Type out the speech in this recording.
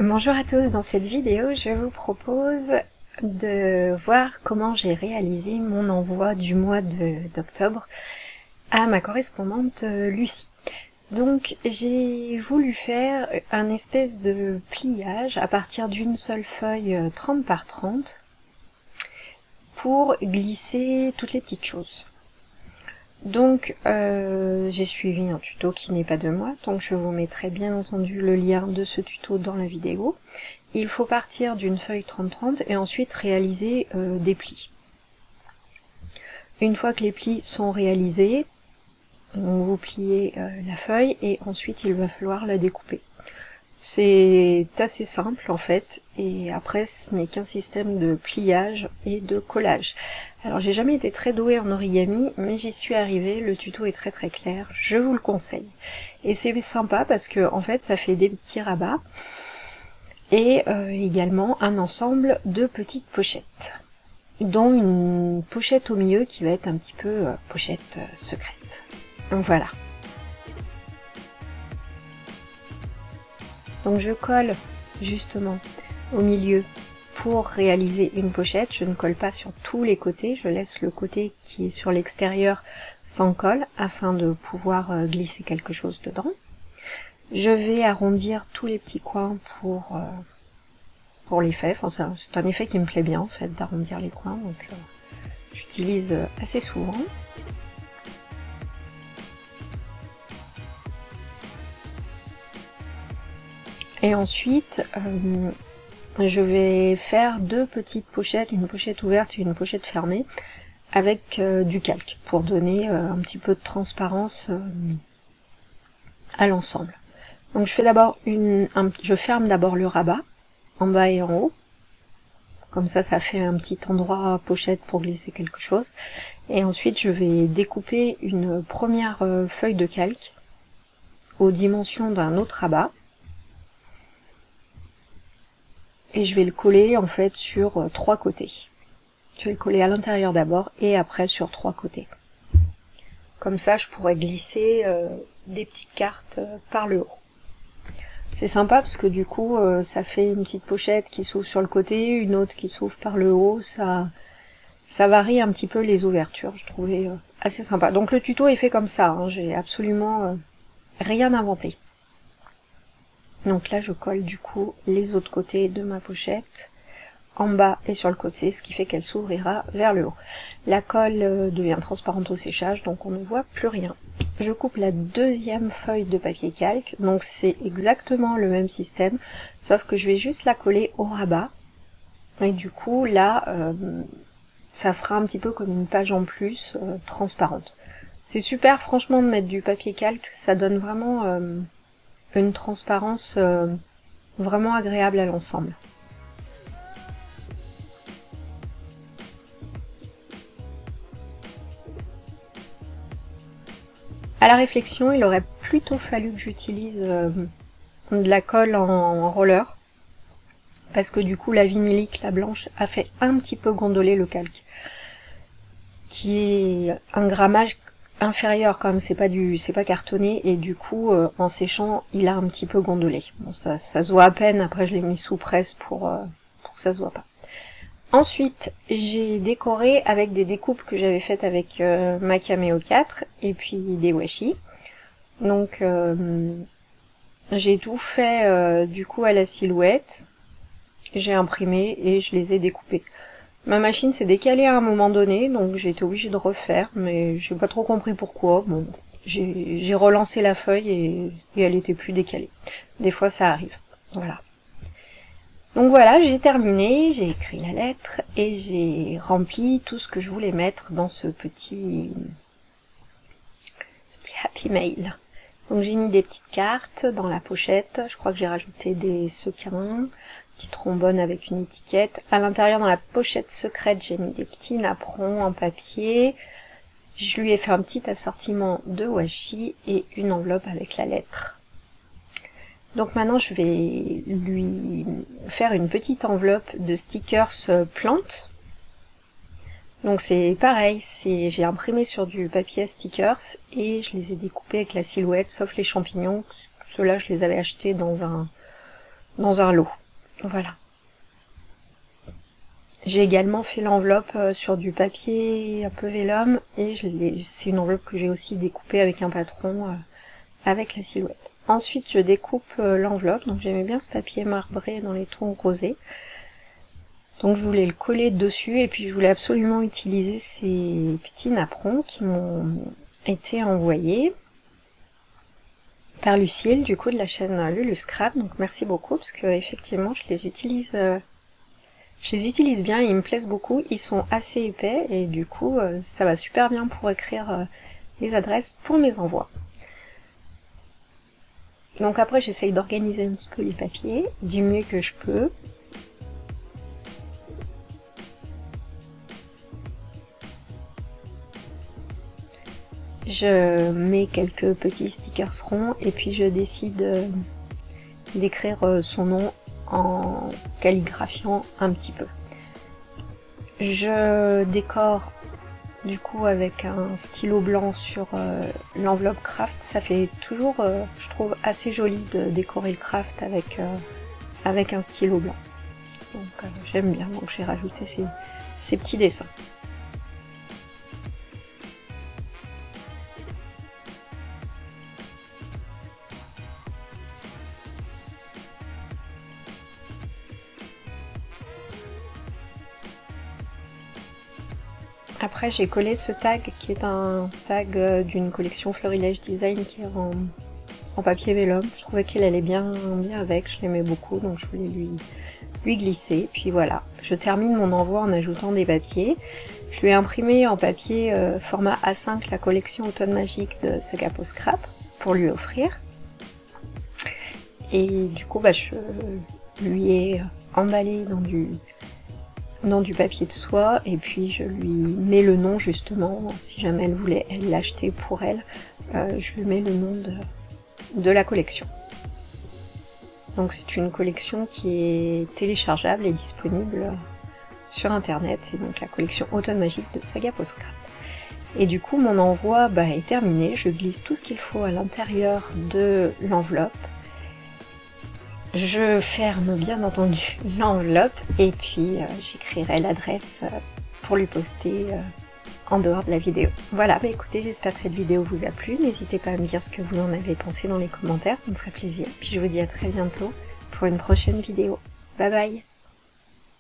Bonjour à tous, dans cette vidéo je vous propose de voir comment j'ai réalisé mon envoi du mois d'octobre à ma correspondante Lucie. Donc j'ai voulu faire un espèce de pliage à partir d'une seule feuille 30 par 30 pour glisser toutes les petites choses. Donc j'ai suivi un tuto qui n'est pas de moi, donc je vous mettrai bien entendu le lien de ce tuto dans la vidéo. Il faut partir d'une feuille 30-30 et ensuite réaliser des plis. Une fois que les plis sont réalisés, vous pliez la feuille et ensuite il va falloir la découper. C'est assez simple en fait, et après ce n'est qu'un système de pliage et de collage. Alors j'ai jamais été très douée en origami, mais j'y suis arrivée, le tuto est très très clair, je vous le conseille. Et c'est sympa parce que en fait ça fait des petits rabats, et également un ensemble de petites pochettes, dont une pochette au milieu qui va être un petit peu pochette secrète. Donc voilà. Donc je colle justement au milieu pour réaliser une pochette. Je ne colle pas sur tous les côtés, je laisse le côté qui est sur l'extérieur sans colle afin de pouvoir glisser quelque chose dedans. Je vais arrondir tous les petits coins pour l'effet. Enfin, c'est un effet qui me plaît bien en fait d'arrondir les coins, donc j'utilise assez souvent. Et ensuite, je vais faire deux petites pochettes, une pochette ouverte et une pochette fermée, avec du calque, pour donner un petit peu de transparence à l'ensemble. Donc je fais d'abord je ferme d'abord le rabat, en bas et en haut, comme ça fait un petit endroit pochette pour glisser quelque chose, et ensuite je vais découper une première feuille de calque aux dimensions d'un autre rabat, et je vais le coller en fait sur trois côtés. Je vais le coller à l'intérieur d'abord et après sur trois côtés. Comme ça je pourrais glisser des petites cartes par le haut. C'est sympa parce que du coup ça fait une petite pochette qui s'ouvre sur le côté, une autre qui s'ouvre par le haut, ça varie un petit peu les ouvertures, je trouvais assez sympa. Donc le tuto est fait comme ça, hein, j'ai absolument rien inventé. Donc là je colle du coup les autres côtés de ma pochette, en bas et sur le côté, ce qui fait qu'elle s'ouvrira vers le haut. La colle devient transparente au séchage, donc on ne voit plus rien. Je coupe la deuxième feuille de papier calque, donc c'est exactement le même système, sauf que je vais juste la coller au rabat, et du coup là, ça fera un petit peu comme une page en plus, transparente. C'est super franchement de mettre du papier calque, ça donne vraiment une transparence vraiment agréable à l'ensemble. À la réflexion, il aurait plutôt fallu que j'utilise de la colle en roller, parce que du coup la vinylique, la blanche, a fait un petit peu gondoler le calque, qui est un grammage inférieur quand même, c'est pas cartonné, et du coup en séchant il a un petit peu gondolé. Bon, ça se voit à peine, après je l'ai mis sous presse pour que ça se voit pas. Ensuite j'ai décoré avec des découpes que j'avais faites avec ma Cameo 4 et puis des washi. Donc j'ai tout fait du coup à la silhouette, j'ai imprimé et je les ai découpés. Ma machine s'est décalée à un moment donné, donc j'ai été obligée de refaire, mais j'ai pas trop compris pourquoi. Bon, j'ai relancé la feuille et elle était plus décalée. Des fois ça arrive, voilà. Donc voilà, j'ai terminé, j'ai écrit la lettre et j'ai rempli tout ce que je voulais mettre dans ce petit happy mail. Donc j'ai mis des petites cartes dans la pochette, je crois que j'ai rajouté des sequins, petit trombone avec une étiquette. À l'intérieur, dans la pochette secrète, j'ai mis des petits napperons en papier. Je lui ai fait un petit assortiment de washi et une enveloppe avec la lettre. Donc maintenant je vais lui faire une petite enveloppe de stickers plantes. Donc c'est pareil, j'ai imprimé sur du papier stickers et je les ai découpés avec la silhouette, sauf les champignons. Ceux-là je les avais achetés dans dans un lot. Voilà. J'ai également fait l'enveloppe sur du papier un peu vélum, et c'est une enveloppe que j'ai aussi découpée avec un patron avec la silhouette. Ensuite je découpe l'enveloppe, donc j'aimais bien ce papier marbré dans les tons rosés. Donc je voulais le coller dessus, et puis je voulais absolument utiliser ces petits napperons qui m'ont été envoyés par Lucille, du coup de la chaîne Lulu Scrap. Donc merci beaucoup, parce que effectivement je les utilise bien, et ils me plaisent beaucoup. Ils sont assez épais, et du coup ça va super bien pour écrire les adresses pour mes envois. Donc après j'essaye d'organiser un petit peu les papiers du mieux que je peux. Je mets quelques petits stickers ronds, et puis je décide d'écrire son nom en calligraphiant un petit peu. Je décore du coup avec un stylo blanc sur l'enveloppe craft. Ça fait toujours, je trouve, assez joli de décorer le craft avec un stylo blanc. Donc j'aime bien, donc j'ai rajouté ces petits dessins. Après j'ai collé ce tag qui est un tag d'une collection Florilège Design qui est en papier vélum. Je trouvais qu'elle allait bien avec, je l'aimais beaucoup, donc je voulais lui glisser. Puis voilà, je termine mon envoi en ajoutant des papiers. Je lui ai imprimé en papier format A5 la collection Automne Magique de Sagapo Scrap pour lui offrir. Et du coup je lui ai emballé dans du papier de soie, et puis je lui mets le nom, justement, si jamais elle voulait l'acheter pour elle, je lui mets le nom de la collection. Donc c'est une collection qui est téléchargeable et disponible sur internet, c'est donc la collection Automne Magique de Sagapo Scrap. Et du coup mon envoi est terminé, je glisse tout ce qu'il faut à l'intérieur de l'enveloppe. Je ferme bien entendu l'enveloppe, et puis j'écrirai l'adresse pour lui poster en dehors de la vidéo. Voilà, écoutez, j'espère que cette vidéo vous a plu. N'hésitez pas à me dire ce que vous en avez pensé dans les commentaires, ça me ferait plaisir. Puis je vous dis à très bientôt pour une prochaine vidéo. Bye bye!